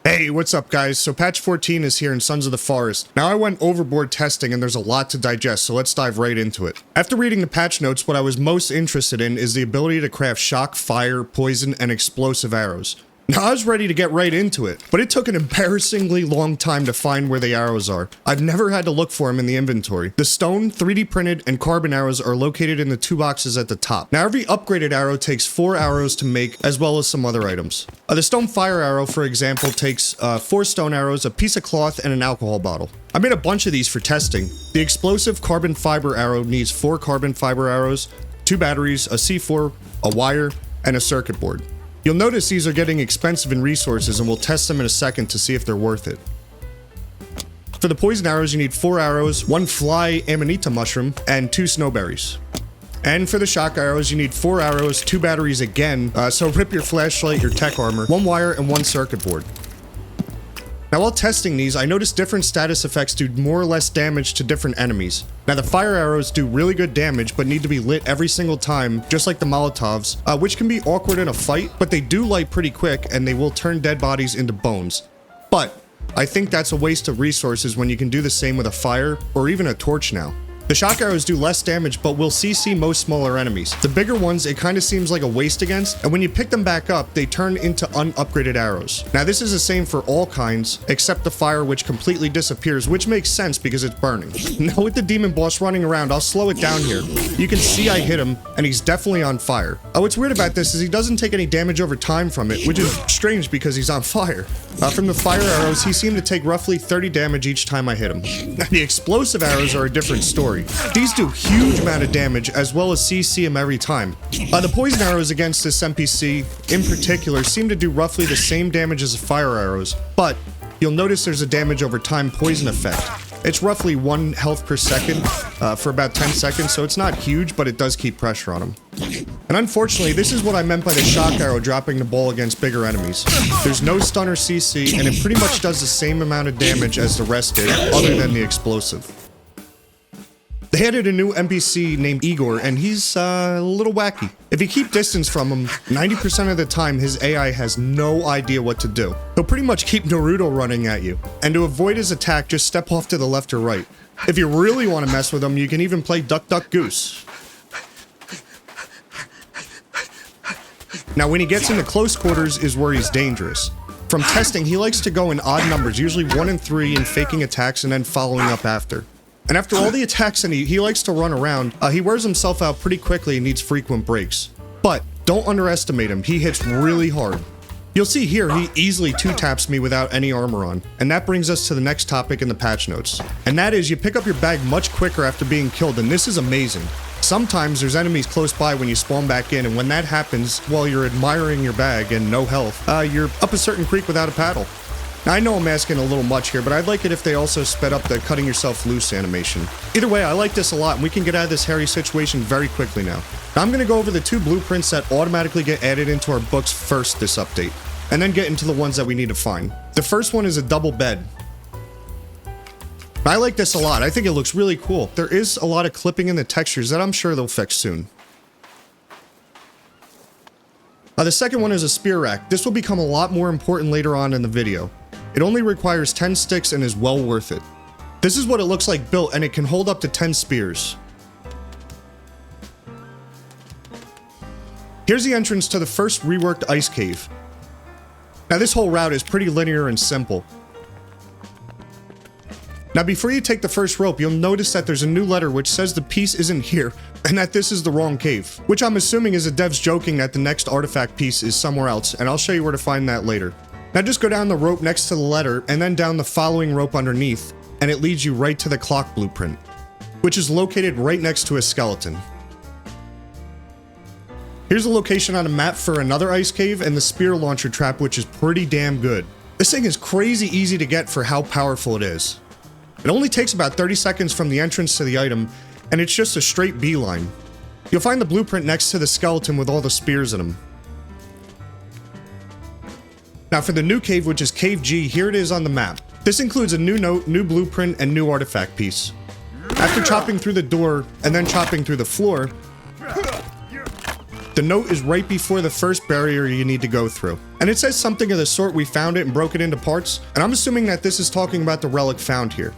Hey, what's up guys? So patch 14 is here in Sons of the Forest. Now I went overboard testing and there's a lot to digest, so let's dive right into it. After reading the patch notes, what I was most interested in is the ability to craft shock, fire, poison, and explosive arrows. Now I was ready to get right into it, but it took an embarrassingly long time to find where the arrows are. I've never had to look for them in the inventory. The stone, 3D printed, and carbon arrows are located in the two boxes at the top. Now every upgraded arrow takes 4 arrows to make, as well as some other items. The stone fire arrow, for example, takes 4 stone arrows, a piece of cloth, and an alcohol bottle. I made a bunch of these for testing. The explosive carbon fiber arrow needs 4 carbon fiber arrows, 2 batteries, a C4, a wire, and a circuit board. You'll notice these are getting expensive in resources, and we'll test them in a second to see if they're worth it. For the poison arrows, you need 4 arrows, 1 fly amanita mushroom, and 2 snowberries. And for the shock arrows, you need 4 arrows, 2 batteries again, so rip your flashlight, your tech armor, 1 wire, and 1 circuit board. Now while testing these, I noticed different status effects do more or less damage to different enemies. Now the fire arrows do really good damage, but need to be lit every single time, just like the Molotovs, which can be awkward in a fight, but they do light pretty quick, and they will turn dead bodies into bones. But I think that's a waste of resources when you can do the same with a fire, or even a torch now. The shock arrows do less damage, but will CC most smaller enemies. The bigger ones, it kind of seems like a waste against, and when you pick them back up, they turn into unupgraded arrows. Now this is the same for all kinds, except the fire, which completely disappears, which makes sense because it's burning. Now with the demon boss running around, I'll slow it down here. You can see I hit him, and he's definitely on fire. What's weird about this is he doesn't take any damage over time from it, which is strange because he's on fire. From the fire arrows, he seemed to take roughly 30 damage each time I hit him. Now the explosive arrows are a different story. These do huge amount of damage, as well as CC him every time. The poison arrows against this NPC, in particular, seem to do roughly the same damage as the fire arrows, but you'll notice there's a damage over time poison effect. It's roughly 1 health per second for about 10 seconds, so it's not huge, but it does keep pressure on him. And unfortunately, this is what I meant by the shock arrow dropping the ball against bigger enemies. There's no stun or CC, and it pretty much does the same amount of damage as the rest did, other than the explosive. They added a new NPC named Igor, and he's a little wacky. If you keep distance from him, 90% of the time his AI has no idea what to do. He'll pretty much keep Naruto running at you. And to avoid his attack, just step off to the left or right. If you really want to mess with him, you can even play Duck Duck Goose. Now when he gets into close quarters is where he's dangerous. From testing, he likes to go in odd numbers, usually 1 and 3, and faking attacks and then following up after. And after all the attacks and he likes to run around, he wears himself out pretty quickly and needs frequent breaks. But don't underestimate him, he hits really hard. You'll see here he easily 2-taps me without any armor on. And that brings us to the next topic in the patch notes. And that is you pick up your bag much quicker after being killed, and this is amazing. Sometimes there's enemies close by when you spawn back in, and when that happens, while you're admiring your bag and no health, you're up a certain creek without a paddle. Now, I know I'm asking a little much here, but I'd like it if they also sped up the cutting yourself loose animation. Either way, I like this a lot, and we can get out of this hairy situation very quickly now. Now, I'm going to go over the 2 blueprints that automatically get added into our books first this update, and then get into the ones that we need to find. The first one is a double bed. I like this a lot. I think it looks really cool. There is a lot of clipping in the textures that I'm sure they'll fix soon. The second one is a spear rack. This will become a lot more important later on in the video. It only requires 10 sticks and is well worth it. This is what it looks like built, and it can hold up to 10 spears. Here's the entrance to the first reworked ice cave. Now this whole route is pretty linear and simple. Now before you take the first rope, you'll notice that there's a new letter which says the piece isn't here, and that this is the wrong cave. Which I'm assuming is the devs joking that the next artifact piece is somewhere else, and I'll show you where to find that later. Now just go down the rope next to the letter, and then down the following rope underneath, and it leads you right to the clock blueprint, which is located right next to a skeleton. Here's a location on a map for another ice cave and the spear launcher trap, which is pretty damn good. This thing is crazy easy to get for how powerful it is. It only takes about 30 seconds from the entrance to the item, and it's just a straight beeline. You'll find the blueprint next to the skeleton with all the spears in them. Now for the new cave, which is CaveG, here it is on the map. This includes a new note, new blueprint, and new artifact piece. After chopping through the door, and then chopping through the floor, The note is right before the first barrier you need to go through. And it says something of the sort, we found it and broke it into parts, and I'm assuming that this is talking about the relic found here.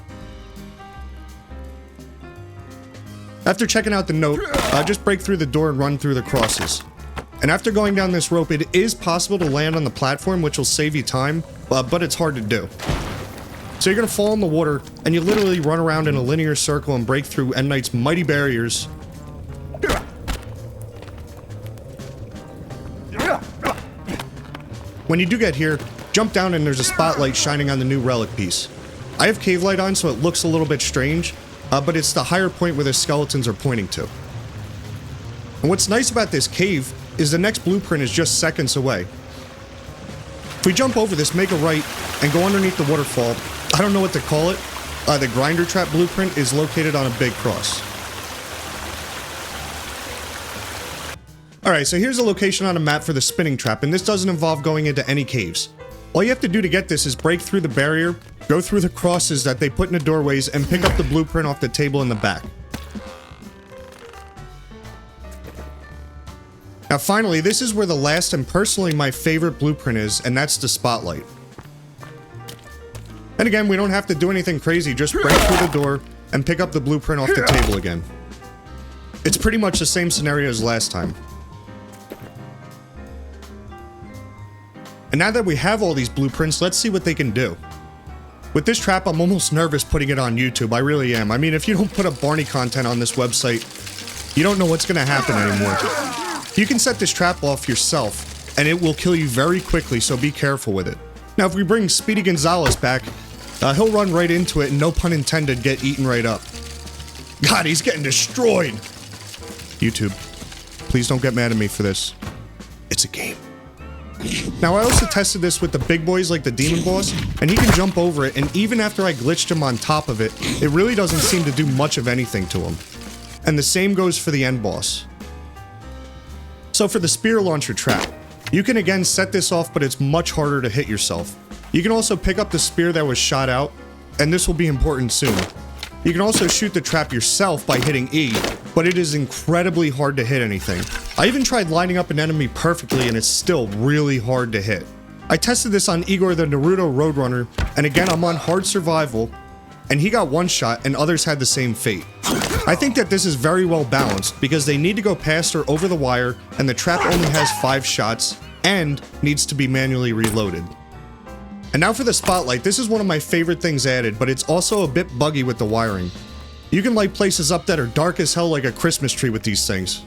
After checking out the note, just break through the door and run through the crosses. And after going down this rope, it is possible to land on the platform, which will save you time, but it's hard to do. So you're gonna fall in the water, and you literally run around in a linear circle and break through End Knight's mighty barriers. When you do get here, jump down and there's a spotlight shining on the new relic piece. I have cave light on, so it looks a little bit strange, but it's the higher point where the skeletons are pointing to. And what's nice about this cave is the next blueprint is just seconds away. If we jump over this, make a right, and go underneath the waterfall, I don't know what to call it, the grinder trap blueprint is located on a big cross. Alright, so here's a location on a map for the spinning trap, and this doesn't involve going into any caves. All you have to do to get this is break through the barrier, go through the crosses that they put in the doorways, and pick up the blueprint off the table in the back. Now finally, this is where the last and personally my favorite blueprint is, and that's the spotlight. And again, we don't have to do anything crazy, just break through the door and pick up the blueprint off the table again. It's pretty much the same scenario as last time. And now that we have all these blueprints, let's see what they can do. With this trap, I'm almost nervous putting it on YouTube, I really am. I mean, if you don't put up Barney content on this website, you don't know what's gonna happen anymore. You can set this trap off yourself, and it will kill you very quickly, so be careful with it. Now, if we bring Speedy Gonzalez back, he'll run right into it and, no pun intended, get eaten right up. God, he's getting destroyed! YouTube, please don't get mad at me for this. It's a game. Now, I also tested this with the big boys like the demon boss, and he can jump over it, and even after I glitched him on top of it, it really doesn't seem to do much of anything to him. And the same goes for the end boss. So for the spear launcher trap, you can again set this off, but it's much harder to hit yourself. You can also pick up the spear that was shot out, and this will be important soon. You can also shoot the trap yourself by hitting E, but it is incredibly hard to hit anything. I even tried lining up an enemy perfectly and it's still really hard to hit. I tested this on Igor the Naruto Roadrunner, and again I'm on hard survival, and he got one shot and others had the same fate. I think that this is very well balanced because they need to go past or over the wire, and the trap only has 5 shots and needs to be manually reloaded. And now for the spotlight, this is one of my favorite things added, but it's also a bit buggy with the wiring. You can light places up that are dark as hell like a Christmas tree with these things.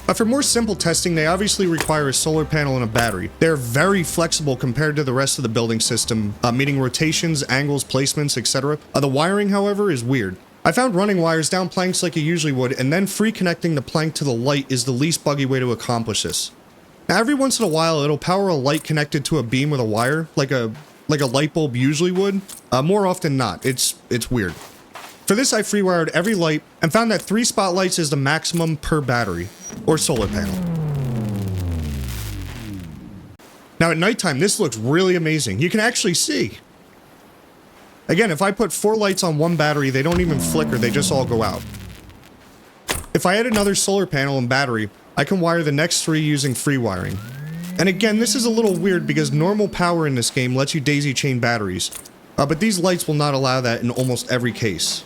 But for more simple testing, they obviously require a solar panel and a battery. They're very flexible compared to the rest of the building system, meaning rotations, angles, placements, etc. The wiring, however, is weird. I found running wires down planks like you usually would, and then free connecting the plank to the light is the least buggy way to accomplish this. Now every once in a while, it'll power a light connected to a beam with a wire, like a light bulb usually would. More often not. It's weird. For this, I free-wired every light and found that 3 spotlights is the maximum per battery, or solar panel. Now at nighttime, this looks really amazing. You can actually see. Again, if I put 4 lights on one battery, they don't even flicker, they just all go out. If I add another solar panel and battery, I can wire the next 3 using free wiring. And again, this is a little weird because normal power in this game lets you daisy chain batteries, but these lights will not allow that in almost every case.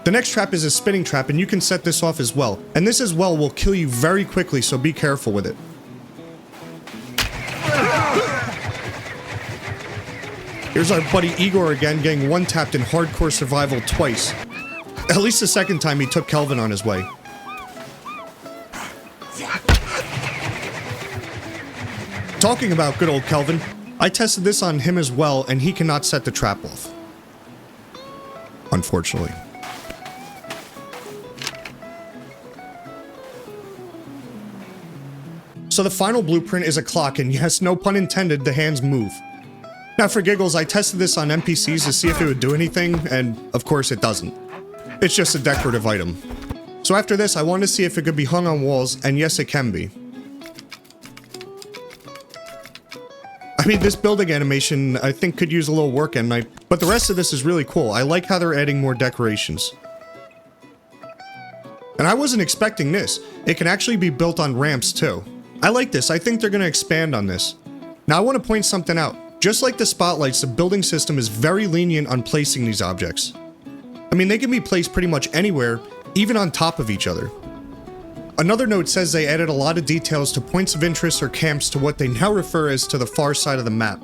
The next trap is a spinning trap, and you can set this off as well. And this as well will kill you very quickly, so be careful with it. Here's our buddy Igor again, getting one-tapped in hardcore survival twice. At least the second time he took Kelvin on his way. Talking about good old Kelvin, I tested this on him as well, and he cannot set the trap off. Unfortunately. So the final blueprint is a clock, and yes, no pun intended, the hands move. Now for giggles, I tested this on NPCs to see if it would do anything, and of course it doesn't. It's just a decorative item. So after this, I wanted to see if it could be hung on walls, and yes, it can be. I mean, this building animation, I think, could use a little work at night, but the rest of this is really cool. I like how they're adding more decorations. And I wasn't expecting this. It can actually be built on ramps too. I like this. I think they're going to expand on this. Now I want to point something out. Just like the spotlights, the building system is very lenient on placing these objects. I mean, they can be placed pretty much anywhere, even on top of each other. Another note says they added a lot of details to points of interest or camps to what they now refer as to the far side of the map.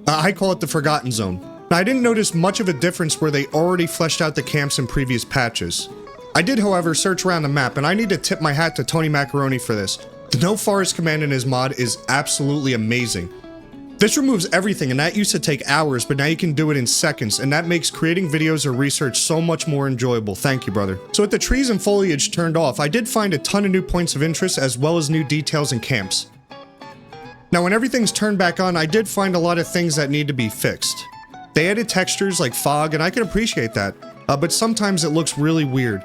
I call it the Forgotten Zone. Now, I didn't notice much of a difference where they already fleshed out the camps in previous patches. I did, however, search around the map, and I need to tip my hat to Tony Macaroni for this. The No Forest command in his mod is absolutely amazing. This removes everything, and that used to take hours, but now you can do it in seconds, and that makes creating videos or research so much more enjoyable. Thank you, brother. So with the trees and foliage turned off, I did find a ton of new points of interest as well as new details and camps. Now when everything's turned back on, I did find a lot of things that need to be fixed. They added textures like fog, and I can appreciate that, but sometimes it looks really weird.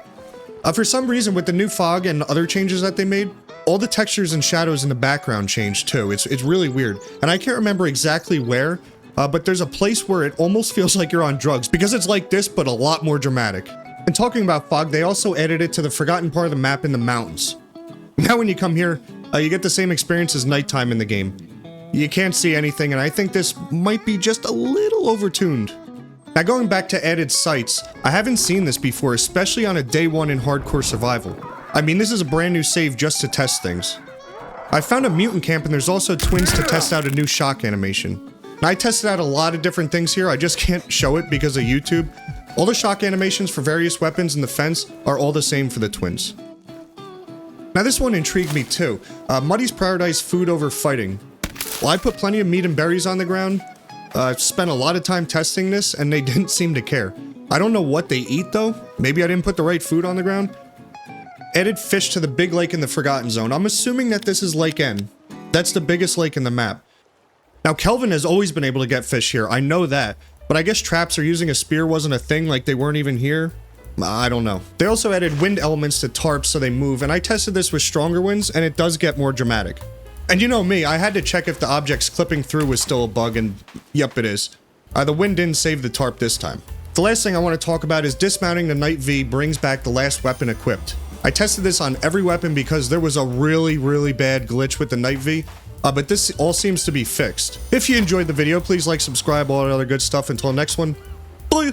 For some reason, with the new fog and other changes that they made, all the textures and shadows in the background changed too. It's really weird. And I can't remember exactly where, but there's a place where it almost feels like you're on drugs because it's like this, but a lot more dramatic. And talking about fog, they also added it to the forgotten part of the map in the mountains. Now when you come here, you get the same experience as nighttime in the game. You can't see anything, and I think this might be just a little overtuned. Now going back to added sites, I haven't seen this before, especially on a day one in hardcore survival. I mean, this is a brand new save just to test things. I found a mutant camp, and there's also twins to test out a new shock animation. Now I tested out a lot of different things here, I just can't show it because of YouTube. All the shock animations for various weapons in the fence are all the same for the twins. Now this one intrigued me too. Muddies prioritize food over fighting. Well, I put plenty of meat and berries on the ground. I've spent a lot of time testing this, and they didn't seem to care. I don't know what they eat though. Maybe I didn't put the right food on the ground. Added fish to the big lake in the Forgotten Zone. I'm assuming that this is LakeN. That's the biggest lake in the map. Now Kelvin has always been able to get fish here, I know that. But I guess traps or using a spear wasn't a thing, like they weren't even here. I don't know. They also added wind elements to tarps so they move, and I tested this with stronger winds, and it does get more dramatic. And you know me, I had to check if the objects clipping through was still a bug, and yep, it is. The wind didn't save the tarp this time. The last thing I want to talk about is dismounting the Night V brings back the last weapon equipped. I tested this on every weapon because there was a really bad glitch with the Night V, but this all seems to be fixed. If you enjoyed the video, please like, subscribe, all that other good stuff. Until next one, bye!